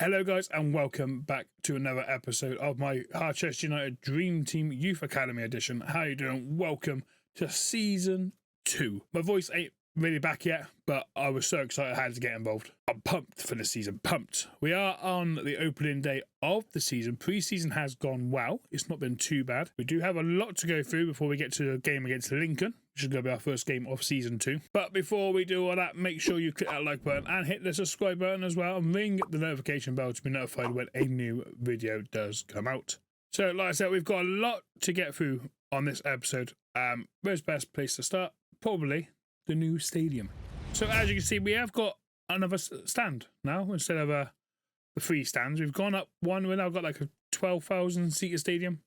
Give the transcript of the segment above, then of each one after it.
Hello guys and welcome back to another episode of my Harchester United Dream Team Youth Academy edition. How you doing? Welcome to season 2. My voice ain't really back yet, but I was so excited I had to get involved. I'm pumped for this season, pumped. We are on the opening day of the season. Pre-season has gone well. It's not been too bad. We do have a lot to go through before we get to the game against Lincoln, which is going to be our first game of season 2. But before we do all that, make sure you click that like button and hit the subscribe button as well, and ring the notification bell to be notified when a new video does come out. So like I said, we've got a lot to get through on this episode. Where's the best place to start? Probably the new stadium. So as you can see, we have got another stand now instead of the 3 stands. We've gone up one. We've now got like a 12,000 seater stadium.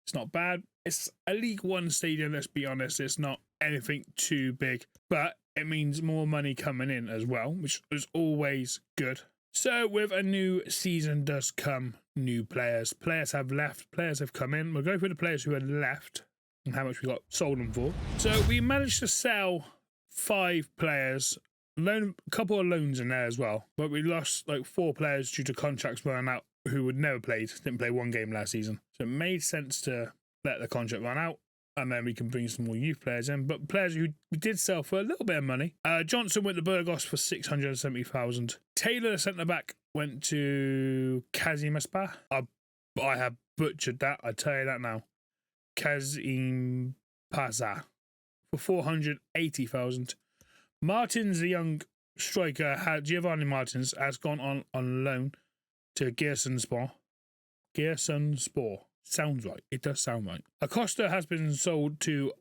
It's not bad. It's a League One stadium, let's be honest. It's not anything too big, but it means more money coming in as well, which is always good. So with a new season does come new players. Players have left, players have come in. We'll go through the players who had left and how much we got sold them for. So we managed to sell 5 players, a couple of loans in there as well, but we lost like 4 players due to contracts running out who would never didn't play one game last season. So it made sense to let the contract run out, and then we can bring some more youth players in. But players who we did sell for a little bit of money. Johnson went to Burgos for 670,000. Taylor, the centre back, went to Kazimaspa. I have butchered that. I tell you that now. Kazimpasa for 480,000. Martins, the young striker, Giovanni Martins, has gone on loan to Giresunspor. Sounds right. It does sound right. Acosta has been sold to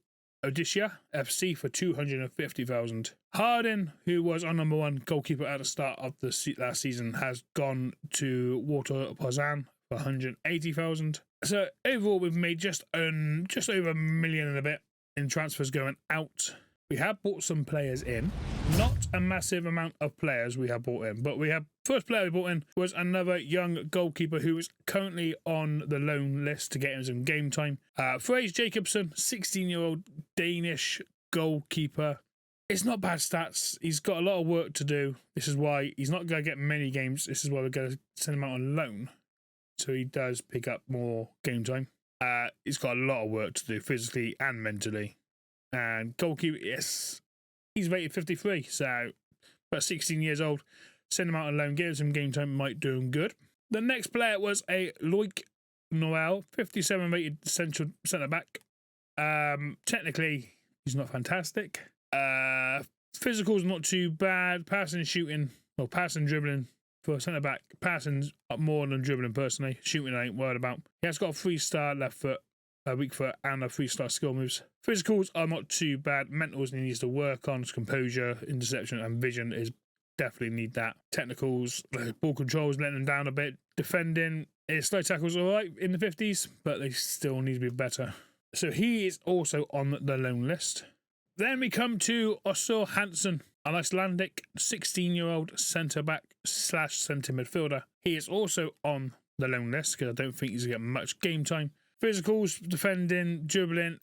Odisha FC for 250,000. Hardin, who was our number 1 goalkeeper at the start of the last season, has gone to Water Poznan for 180,000. So overall, we've made just over $1 million and a bit in transfers going out. We have bought some players in. Not a massive amount of players we have bought in, but first player we bought in was another young goalkeeper who is currently on the loan list to get him some game time. Fraser Jacobson, 16-year-old Danish goalkeeper. It's not bad stats. He's got a lot of work to do. This is why he's not going to get many games. This is why we're going to send him out on loan, so he does pick up more game time. He's got a lot of work to do physically and mentally. And goalkeeper, yes, he's rated 53, so about 16 years old. Send him out on loan, give him some game time, might do him good. The next player was a Loic Noel, 57 rated central centre back. Technically, he's not fantastic. Physical's not too bad. Passing and shooting, well, passing and dribbling for centre back. Passing's up more than dribbling personally. Shooting I ain't worried about. He has got a 3-star left foot, a weak foot, and a 3-star skill moves. Physicals are not too bad. Mentals he needs to work on. His composure, interception, and vision is definitely need that. Technicals, ball controls, letting them down a bit. Defending, his slow tackles all right in the 50s, but they still need to be better. So he is also on the loan list. Then we come to Osur Hansen, an Icelandic 16-year-old centre-back / centre midfielder. He is also on the loan list because I don't think he's going to get much game time. Physicals, defending, dribbling,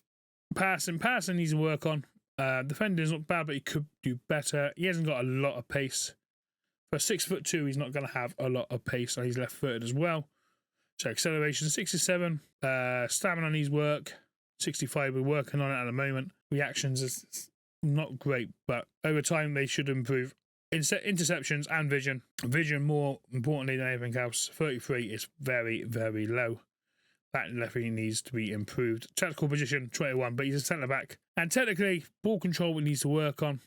passing needs to work on. Defending is not bad, but he could do better. He hasn't got a lot of pace. For 6'2", he's not going to have a lot of pace, and he's left-footed as well. So acceleration, 67. Stamina needs work. 65, we're working on it at the moment. Reactions is not great, but over time they should improve. Interceptions and vision. Vision more importantly than anything else. 33 is very, very low. That definitely needs to be improved. Tactical position, 21, but he's a centre-back. And technically, ball control needs to work on.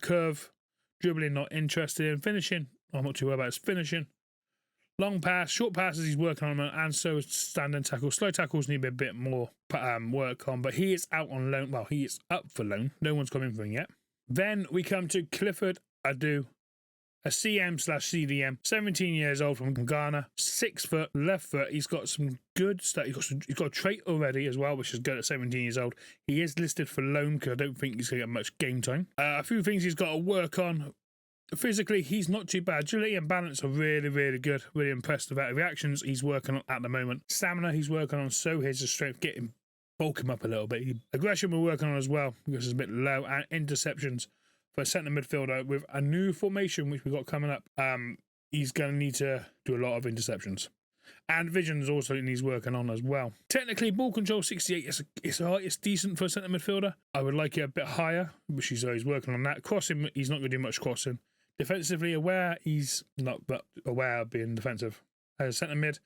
Curve, dribbling, not interested in. Finishing, I'm not too worried about his finishing. Long pass, short passes, he's working on them, and so is standing tackles. Slow tackles need a bit more work on, but he is out on loan. Well, he is up for loan. No one's come in for him yet. Then we come to Clifford Adu, a CM/CDM, 17 years old from Ghana, 6 foot, left foot. He's got some good stuff. He's got a trait already as well, which is good at 17 years old. He is listed for loan because I don't think he's going to get much game time. A few things he's got to work on. Physically, he's not too bad. Agility and balance are really, really good. Really impressed about reactions he's working on at the moment. Stamina he's working on, so here's his strength. Bulk him up a little bit. Aggression we're working on as well because it's a bit low. And interceptions for a centre midfielder with a new formation which we've got coming up. he's going to need to do a lot of interceptions. And vision's also needs working on as well. Technically, ball control 68 it's decent for a centre midfielder. I would like it a bit higher, which he's working on that. Crossing, he's not going to do much crossing. Defensively aware, he's not aware of being defensive. As a centre mid,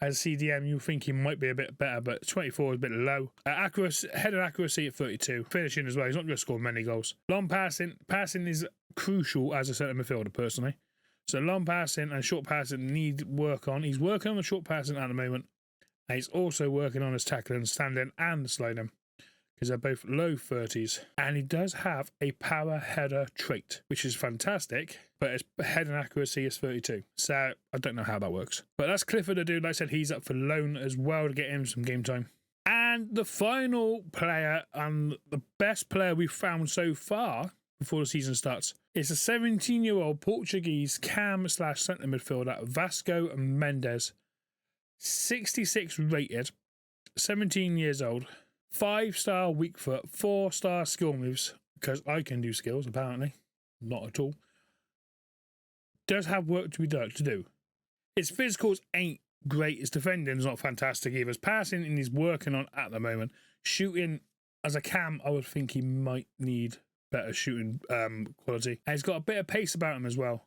as CDM, you think he might be a bit better, but 24 is a bit low. Head and accuracy at 32. Finishing as well, he's not going to score many goals. Long passing is crucial as a centre midfielder, personally. So long passing and short passing need work on. He's working on the short passing at the moment. And he's also working on his tackling, standing and sliding, because they're both low 30s. And he does have a power header trait, which is fantastic, but his head and accuracy is 32. So I don't know how that works. But that's Clifford, the dude. Like I said, he's up for loan as well to get him some game time. And the final player, and the best player we've found so far before the season starts, is a 17-year-old Portuguese cam/centre midfielder, Vasco Mendes. 66 rated, 17 years old, 5-star weak foot, 4-star skill moves, because I can do skills, apparently. Not at all. Does have work to do. His physicals ain't great. His defending's not fantastic either. His passing, and he's working on at the moment. Shooting, as a cam, I would think he might need better shooting quality. And he's got a bit of pace about him as well.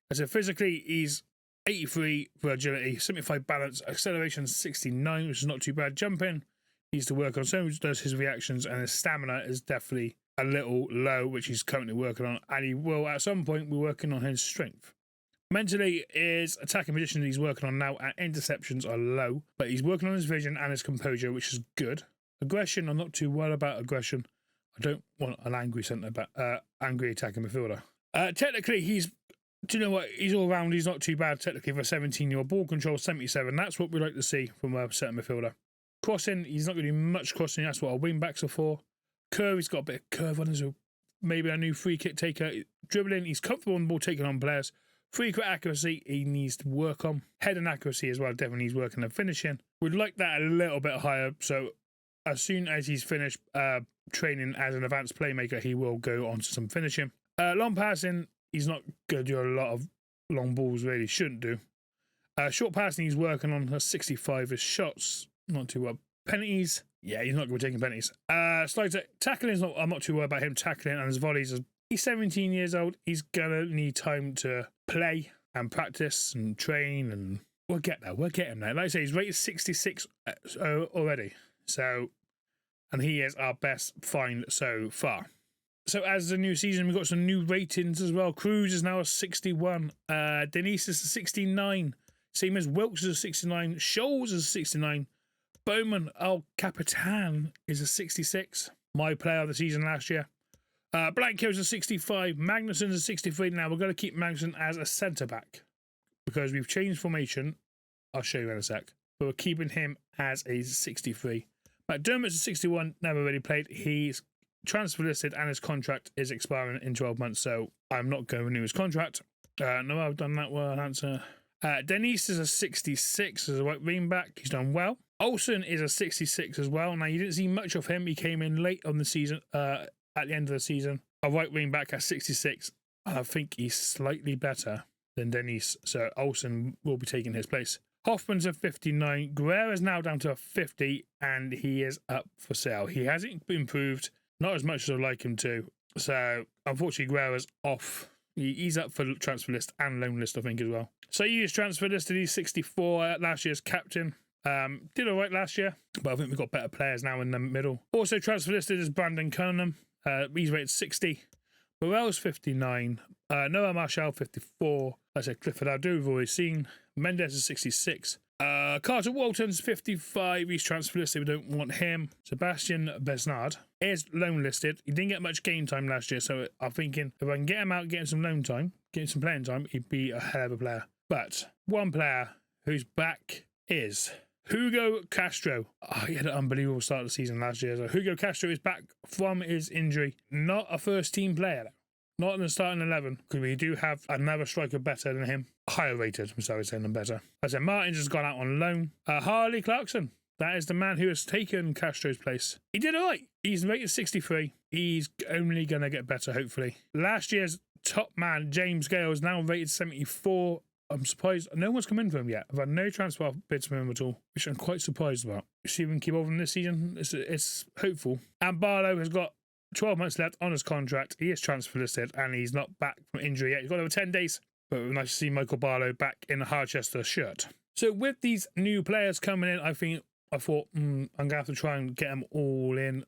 As a physically, he's 83 for agility, 75 balance, acceleration 69, which is not too bad. Jumping, he needs to work on. So does his reactions, and his stamina is definitely a little low, which he's currently working on. And he will, at some point, be working on his strength. Mentally, his attacking position he's working on now, and interceptions are low, but he's working on his vision and his composure, which is good. Aggression, I'm not too worried about aggression. I don't want an angry angry attacking midfielder. Technically, do you know what? He's all round. He's not too bad technically for a 17-year-old. Ball control 77. That's what we like to see from a centre midfielder. Crossing, he's not going to do much crossing. That's what our wing backs are for. Curve, he's got a bit of curve on him. Maybe a new free kick taker. Dribbling, he's comfortable on the ball, taking on players. Free kick accuracy, he needs to work on. Head and accuracy as well, definitely needs working on finishing. We'd like that a little bit higher. So as soon as he's finished training as an advanced playmaker, he will go on to some finishing. Long passing, he's not going to do a lot of long balls, really. Shouldn't do. Short passing, he's working on 65. His shots, not too well. Penalties, yeah, he's not going to be taking penalties. Slides, tackling, I'm not too worried about him tackling, and his volleys. He's 17 years old. He's going to need time to play and practice and train, and we'll get there. We'll get him there. Like I say, he's rated 66 already. So, and he is our best find so far. So as the new season, we've got some new ratings as well. Cruz is now a 61. Denise is a 69. Same as Wilkes is a 69. Scholes is a 69. Bowman El Capitan is a 66. My player of the season last year. Blankio's a 65. Magnuson's a 63. Now we're going to keep Magnuson as a centre-back because we've changed formation. I'll show you in a sec. But we're keeping him as a 63. McDermott's a 61. Never really played. He's transfer listed and his contract is expiring in 12 months, so I'm not going to renew his contract. No, I've done that well. Answer. Denise is a 66 as a right wing back. He's done well. Olsen is a 66 as well. Now, you didn't see much of him. He came in late on the season, at the end of the season. A right wing back at 66. I think he's slightly better than Denise, so Olsen will be taking his place. Hoffman's a 59. Guerrera's now down to a 50, and he is up for sale. He hasn't improved, not as much as I'd like him to. So, unfortunately, Guerrera's off. He's up for transfer list and loan list, I think, as well. So, he is transfer listed. He's 64. Last year's captain. Did all right last year, but I think we've got better players now in the middle. Also transfer listed is Brandon Cunningham. He's rated 60. Burrell's 59. Noah Marshall 54. I said Clifford Adu, we've already seen. Mendes is 66. Carter Walton's 55. He's transfer listed. We don't want him. Sebastian Besnard is loan listed. He didn't get much game time last year, so I'm thinking if I can get him out, get him some loan time, get him some playing time, he'd be a hell of a player. But one player who's back is Hugo Castro. He had an unbelievable start of the season last year. So Hugo Castro is back from his injury. Not a first-team player, though. Not in the starting 11, because we do have another striker better than him. Higher rated, I'm sorry, saying them better. I said Martin's just gone out on loan. Harley Clarkson. That is the man who has taken Castro's place. He did all right. He's rated 63. He's only going to get better, hopefully. Last year's top man, James Gale, is now rated 74. I'm surprised no one's come in for him yet. I've had no transfer bids for him at all, which I'm quite surprised about. See if we can keep over this season. It's hopeful. And Barlow has got 12 months left on his contract. He is transfer listed and he's not back from injury yet. He's got over 10 days. But it was nice to see Michael Barlow back in a Harchester shirt. So with these new players coming in, I thought I'm going to have to try and get them all in,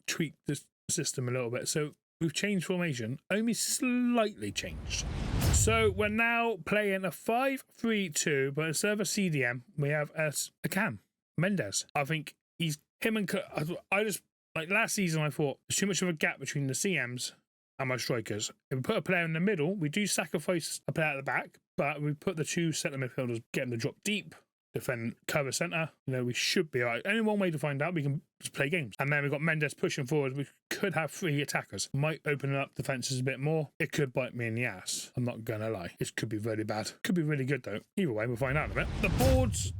tweak the system a little bit. So we've changed formation, only slightly changed. So we're now playing a 5-3-2, but instead of a CDM, we have a Cam, Mendes. I think him and I just, like last season, I thought there's too much of a gap between the CMs and my strikers. If we put a player in the middle, we do sacrifice a player at the back, but we put the two centre midfielders, get them to drop deep, defend, cover centre. You know, we should be all right. Only one way to find out, we can just play games. And then we've got Mendes pushing forward. We could have 3 attackers. Might open up defences a bit more. It could bite me in the ass. I'm not going to lie. It could be really bad. Could be really good, though. Either way, we'll find out in a bit. The board's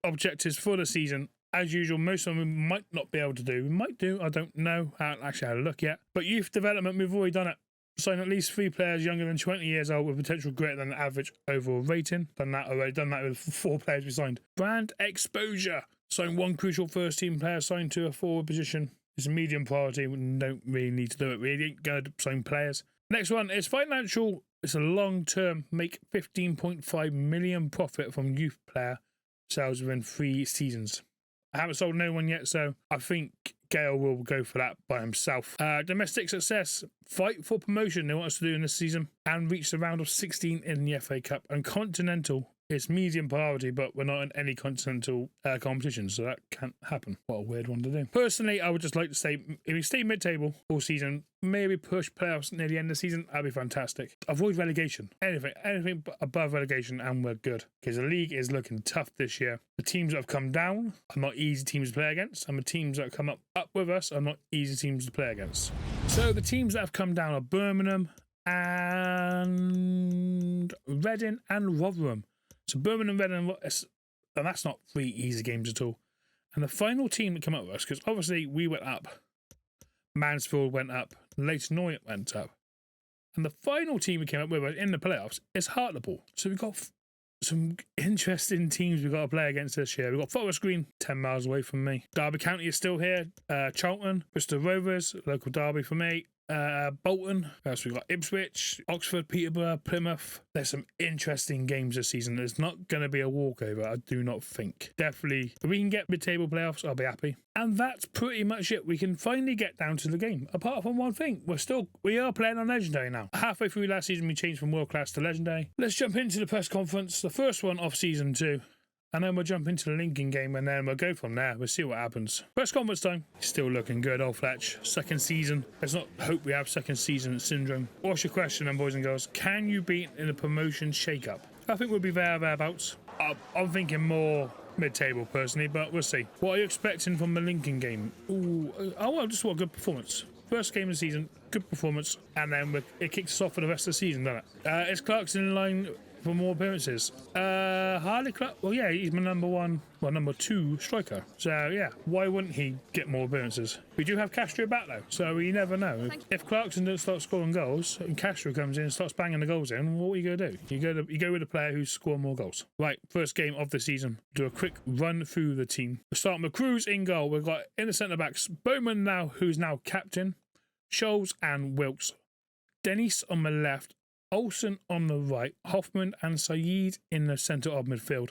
objectives for the season, as usual, most of them we might not be able to do. We might do. I don't know. I haven't actually had a look yet. But youth development, we've already done it. Sign at least 3 players younger than 20 years old with potential greater than the average overall rating. Done that already. Done that with 4 players we signed. Brand exposure. Sign 1 crucial first team player signed to a forward position. It's a medium priority. We don't really need to do it. We ain't going to sign players. Next one is financial. It's a long term. Make 15.5 million profit from youth player sales within 3 seasons. I haven't sold no one yet, so I think Gale will go for that by himself. Domestic success, fight for promotion they want us to do in this season and reach the round of 16 in the FA Cup. And continental is medium priority, but we're not in any continental competitions, so that can't happen. What a weird one to do. Personally, I would just like to say, if we stay mid-table all season, maybe push playoffs near the end of the season, that'd be fantastic. Avoid relegation. Anything above relegation and we're good. Because the league is looking tough this year. The teams that have come down are not easy teams to play against, and the teams that have come up with us are not easy teams to play against. So the teams that have come down are Birmingham and Reading and Rotherham. So Birmingham, Reading, and that's not 3 easy games at all. And the final team that came up with us, because obviously we went up, Mansfield went up, Leyton Orient went up, and the final team we came up with in the playoffs is Hartlepool. So we've got some interesting teams we've got to play against this year. We've got Forest Green, 10 miles away from me. Derby County is still here. Charlton, Bristol Rovers, local derby for me. Bolton, so we've got Ipswich, Oxford, Peterborough, Plymouth. There's some interesting games this season. There's not going to be a walkover, I do not think. Definitely, if we can get mid-table playoffs, I'll be happy. And that's pretty much it. We can finally get down to the game. Apart from one thing, we are playing on Legendary now. Halfway through last season, we changed from World Class to Legendary. Let's jump into the press conference, the first one of Season 2. And then we'll jump into the Lincoln game and then we'll go from there. We'll see what happens. Press conference time. Still looking good, old Fletch. Second season. Let's not hope we have second season syndrome. What's your question then, boys and girls? Can you beat in a promotion shake-up? I think we'll be thereabouts. I'm thinking more mid-table personally, but we'll see. What are you expecting from the Lincoln game? I just want a good performance. First game of the season, good performance, and then it kicks us off for the rest of the season, doesn't it? Is Clarkson in line for more appearances? Harley Clark, well, yeah, he's my number 2 striker. So, yeah, why wouldn't he get more appearances? We do have Castro back, though, so you never know. If Clarkson doesn't start scoring goals and Castro comes in and starts banging the goals in, what are you going to do? You go with a player who's scoring more goals. Right, first game of the season. Do a quick run through the team. We're starting with Cruz in goal. We've got in the centre-backs, Bowman now, who's now captain, Scholes and Wilkes. Dennis on the left, Olsen on the right, Hoffman and Saeed in the centre of midfield.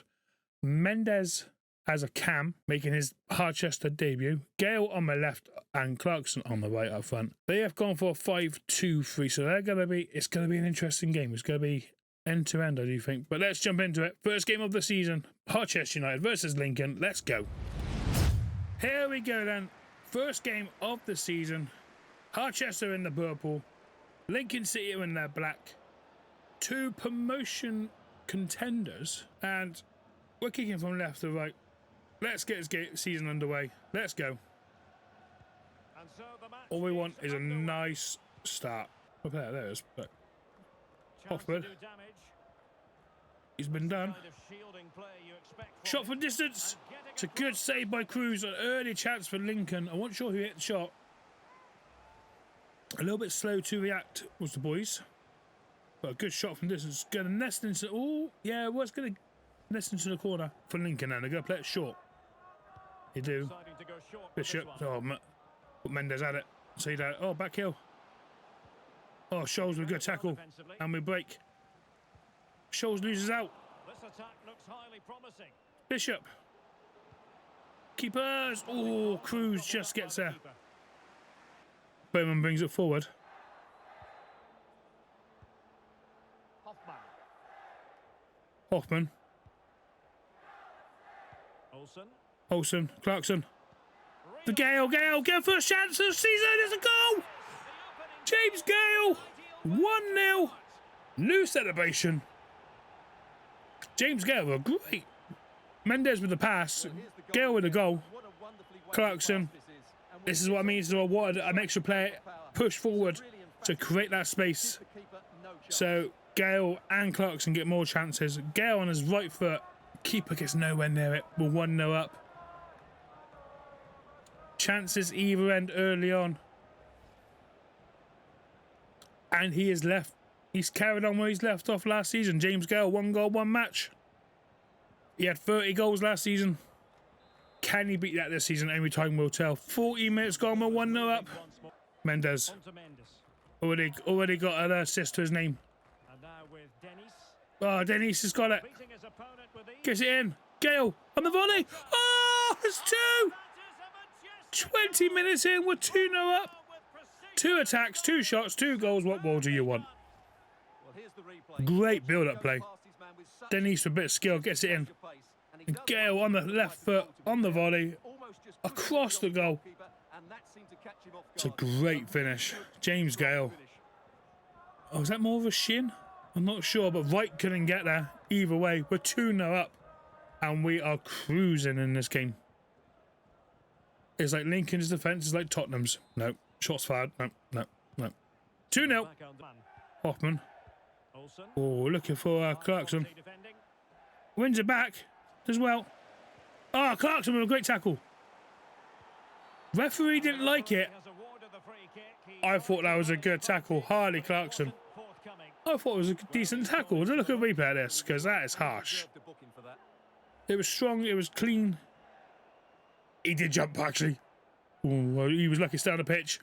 Mendes as a cam, making his Harchester debut. Gale on the left and Clarkson on the right up front. They have gone for a 5-2-3, so it's going to be an interesting game. It's going to be end to end, I do think. But let's jump into it. First game of the season, Harchester United versus Lincoln. Let's go. Here we go then. First game of the season. Harchester in the purple. Lincoln City in their black. 2 promotion contenders, and we're kicking from left to right. Let's get this season underway. Let's go. All we want is a nice start. Okay, there it is. But Hoffman, he's been done. Shot from distance. It's a good save by Cruz. An early chance for Lincoln. I wasn't sure who hit the shot. A little bit slow to react was the boys. But a good shot from distance. Going to nest into... Oh, yeah, it was going to nest into the corner for Lincoln, and they're going to play it short. They do. Bishop. Oh, Mendes had it. See that? Oh, back heel. Oh, Scholes with a good tackle. And we break. Scholes loses out. Bishop. Keepers. Oh, Cruz just gets there. Bowman brings it forward. Hoffman. Olsen. Clarkson. The Gale. First chance of the season. There's a goal. James Gale. 1-0. New celebration. James Gale were great. Mendes with the pass. Gale with the goal. Clarkson. This is what I mean. So I wanted an extra player push forward to create that space. So Gale and Clarkson get more chances. Gale on his right foot. Keeper gets nowhere near it. We're 1-0 up. Chances either end early on. And he is left. He's carried on where he's left off last season. James Gale, 1 goal, 1 match. He had 30 goals last season. Can he beat that this season? Only time will tell. 40 minutes gone, we're 1-0 up. Mendes. Already got an assist to his name. Oh, Dennis has got it. Gets it in. Gale on the volley. Oh, it's 2. 20 minutes in, we're 2-0 up. 2 attacks, 2 shots, 2 goals. What more do you want? Great build-up play. Dennis with a bit of skill gets it in. And Gale on the left foot, on the volley, across the goal. It's a great finish. James Gale. Oh, is that more of a shin? I'm not sure, but Wright couldn't get there. Either way, we're 2-0 up. And we are cruising in this game. It's like Lincoln's defence is like Tottenham's. No. Shots fired. No. 2-0. Hoffman. Oh, looking for Clarkson. Wins it back as well. Oh, Clarkson with a great tackle. Referee didn't like it. I thought that was a good tackle. Harley Clarkson. I thought it was a decent tackle. Look at a replay of this, because that is harsh. It was strong. It was clean. He did jump, actually. Ooh, well, he was lucky to stay on the pitch.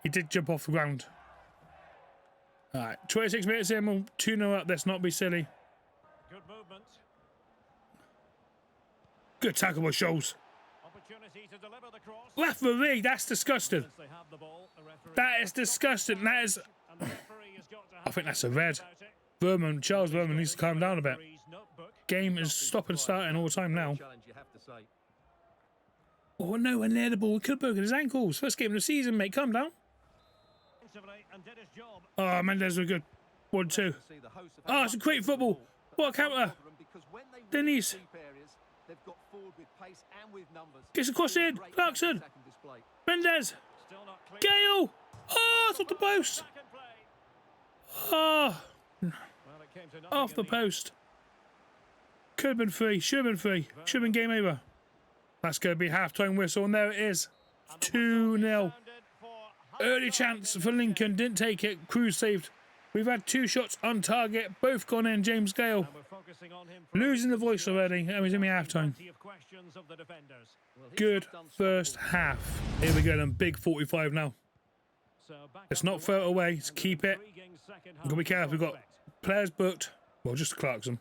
He did jump off the ground. All right, 26 minutes in, we'll 2-0 up. Let's not be silly. Good movement. Good tackle by Scholes. Referee, that's disgusting. That is disgusting. That is... I think that's a red. Charles Verman needs to calm down a bit. Game is stopping and starting all the time now. Oh, nowhere near the ball. He could have broken his ankles. First game of the season, mate. Calm down. Oh, Mendes was good. 1-2. Oh, it's a great football. What a counter. Denise. Gets across in. Clarkson. Mendes. Gale. Oh, it's off the post. Oh. Off the post. Could have been free. Should have been free. Should have been game over. That's going to be half-time whistle, and there it is. 2-0. Early chance for Lincoln. Didn't take it. Cruz saved. We've had 2 shots on target. Both gone in. James Gale. Losing the voice already. That was in me half-time. Good first half. Here we go then. Big 45 now. Let's not throw it away. Let's keep it. We've got to be careful. We've got players booked. Well, just Clarkson.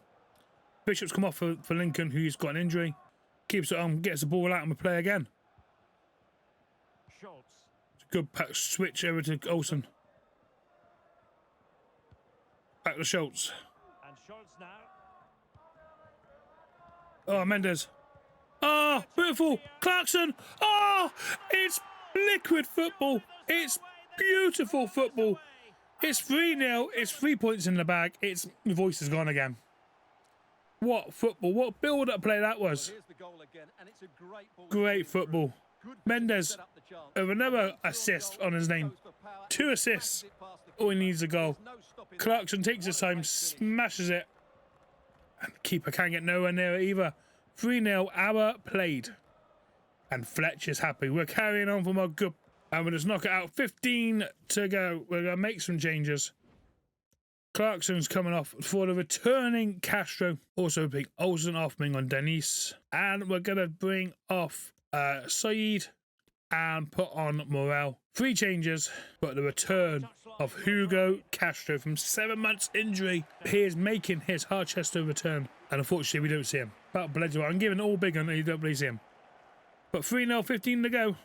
Bishop's come off for Lincoln, who's got an injury. Keeps it on, gets the ball out, and we play again. It's a good switch over to Olsen. Back to Schultz. Oh, Mendes. Oh, beautiful. Clarkson. Oh, it's liquid football. It's beautiful football. It's 3-0. It's 3 points in the bag. The voice is gone again. What football. What build-up play that was. Great football. Mendes with another assist on his name. 2 assists. All he needs is a goal. Clarkson takes his time, smashes it. And the keeper can't get nowhere near it either. 3-0, hour played. And Fletcher's happy. We're carrying on from our good... And we'll just knock it out. 15 to go. We're going to make some changes. Clarkson's coming off for the returning Castro. Also bring Olsen off, bring on Denise. And we're going to bring off Saeed and put on Morel. 3 changes, but the return of Hugo Castro from 7 months injury. He is making his Harchester return. And unfortunately, we don't see him. About Bledsoe. I'm giving all big on, and you don't really see him. But 3-0, 15 to go.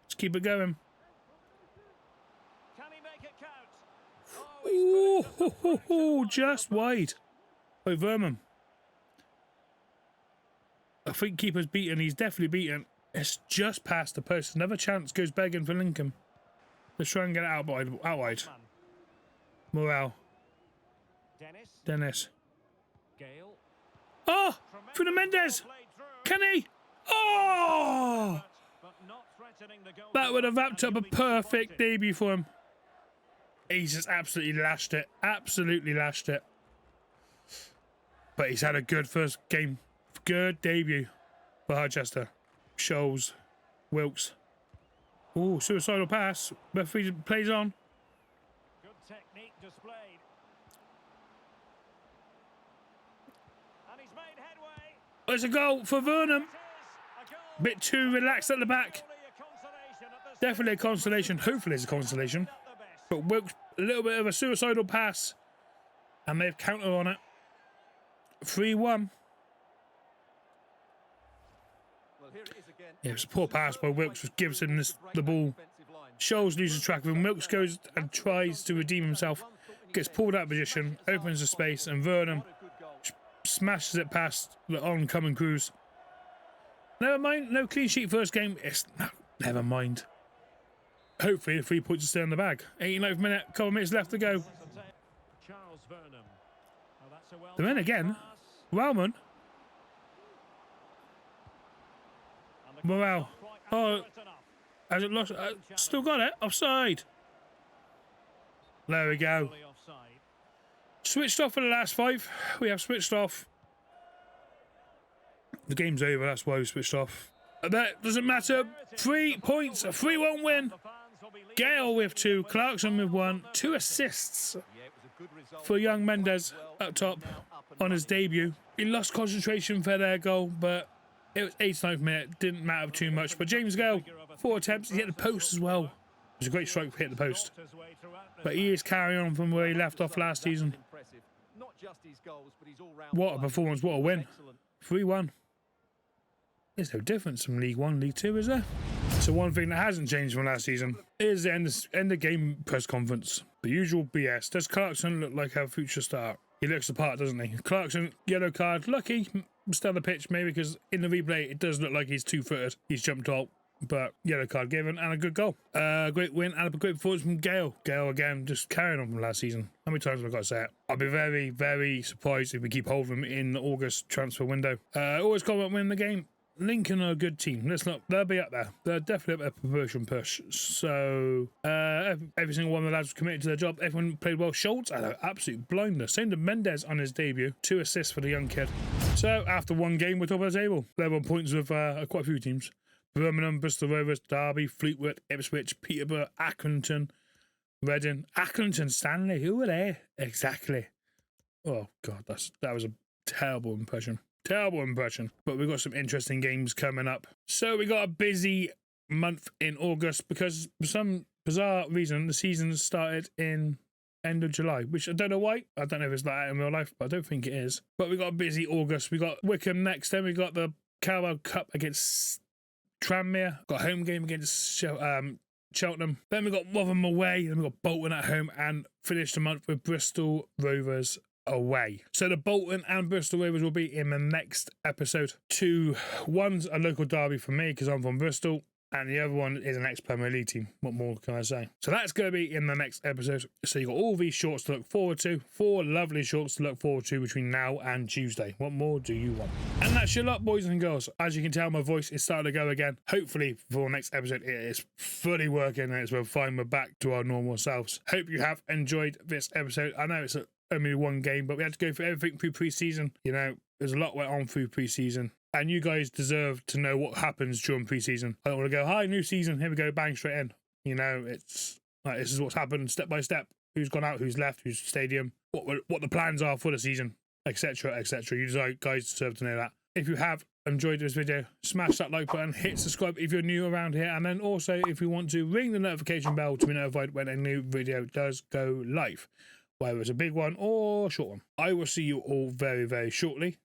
Let's keep it going. Can he make it count? Ooh, just wide. By Vernon. I think keeper's beaten. He's definitely beaten. It's just past the post. Another chance goes begging for Lincoln. Let's try and get it out wide. Morale. Dennis. Gale. Oh! Through the Mendes! Can he? Oh! That would have wrapped up a perfect debut for him. He's just absolutely lashed it. Absolutely lashed it. But he's had a good first game. Good debut for Harchester. Scholes. Wilkes. Ooh, suicidal pass. Referee plays on. Good technique displayed. And he's made headway. There's a goal for Vernon. Bit too relaxed at the back. Definitely a consolation. Hopefully it's a consolation. But Wilkes, a little bit of a suicidal pass. And they've countered on it. 3-1. Yeah, it's a poor pass by Wilkes, which gives him the ball. Scholes loses track of him. Wilkes goes and tries to redeem himself. Gets pulled out of position, opens the space, and Vernon smashes it past the oncoming Cruz. Never mind, no clean sheet first game. Never mind. Hopefully the 3 points are still in the bag. 89th minute, couple of minutes left to go. The men again. Wellman. Morale. Oh, has it lost? Still got it. Offside. There we go. Switched off for the last 5. We have switched off. The game's over. That's why we switched off. That doesn't matter. 3 points. A 3-1 win. Gale with 2. Clarkson with 1. 2 assists for young Mendes up top on his debut. He lost concentration for their goal, but it was 89th minute. Didn't matter too much. But James Gale, 4 attempts. He hit the post as well. It was a great strike for hitting the post. But he is carrying on from where he left off last season. What a performance. What a win. 3-1. There's no difference from League 1, League 2, is there? So one thing that hasn't changed from last season is the end of game press conference. The usual BS. Does Clarkson look like a future star? He looks the part, doesn't he? Clarkson, yellow card. Lucky, still on the pitch, maybe, because in the replay, it does look like he's 2-footed. He's jumped out, but yellow card given, and a good goal. Great win, and a great performance from Gale. Gale, again, just carrying on from last season. How many times have I got to say it? I'll be very, very surprised if we keep hold of him in the August transfer window. Always comment win the game. Lincoln are a good team. They'll be up there. They're definitely up there, promotion push. So every single one of the lads was committed to their job. Everyone played well. Schultz had an absolute blinder. Same to Mendes on his debut. 2 assists for the young kid. So after one game, we're top of the table. They're on points with quite a few teams. Birmingham, Bristol Rovers, Derby, Fleetwood, Ipswich, Peterborough, Accrington, Reading, Accrington, Stanley. Who were they? Exactly. Oh God, that was a terrible impression. Terrible impression. But we've got some interesting games coming up. So we got a busy month in August because for some bizarre reason the season started in end of July, which I don't know why. I don't know if it's like that in real life, but I don't think it is. But we got a busy August. We got Wickham next. Then we got the Carabao Cup against Tranmere. Got a home game against Cheltenham. Then we got Rotherham away. Then we got Bolton at home, and finished the month with Bristol Rovers away. So the Bolton and Bristol Rovers will be in the next episode. One's a local derby for me because I'm from Bristol, and the other one is an ex-Premier League team. What more can I say? So that's going to be in the next episode. So you've got all these shorts to look forward to. 4 lovely shorts to look forward to between now and Tuesday. What more do you want? And that's your lot, boys and girls. As you can tell, my voice is starting to go again. Hopefully, for the next episode, it is fully working and it's we're back to our normal selves. Hope you have enjoyed this episode. I know it's only one game, but we had to go through everything through pre-season. You know, there's a lot went on through pre-season. And you guys deserve to know what happens during pre-season. I don't want to go, hi, new season, here we go, bang, straight in. You know, it's like, this is what's happened step by step. Who's gone out, who's left, who's stadium. what the plans are for the season, etc., etc. You guys deserve to know that. If you have enjoyed this video, smash that like button, hit subscribe if you're new around here, and then also if you want to ring the notification bell to be notified when a new video does go live, whether it's a big one or a short one. I will see you all very, very shortly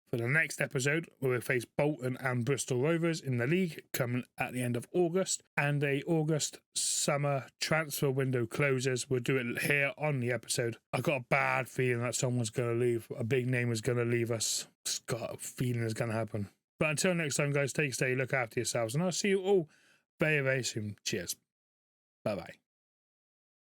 for the next episode, where we face Bolton and Bristol Rovers in the league coming at the end of August, and a August summer transfer window closes. We'll do it here on the episode. I got a bad feeling that someone's going to leave. A big name is going to leave us. Just got a feeling it's going to happen. But until next time, guys, take care, look after yourselves, and I'll see you all very, very soon. Cheers. Bye-bye.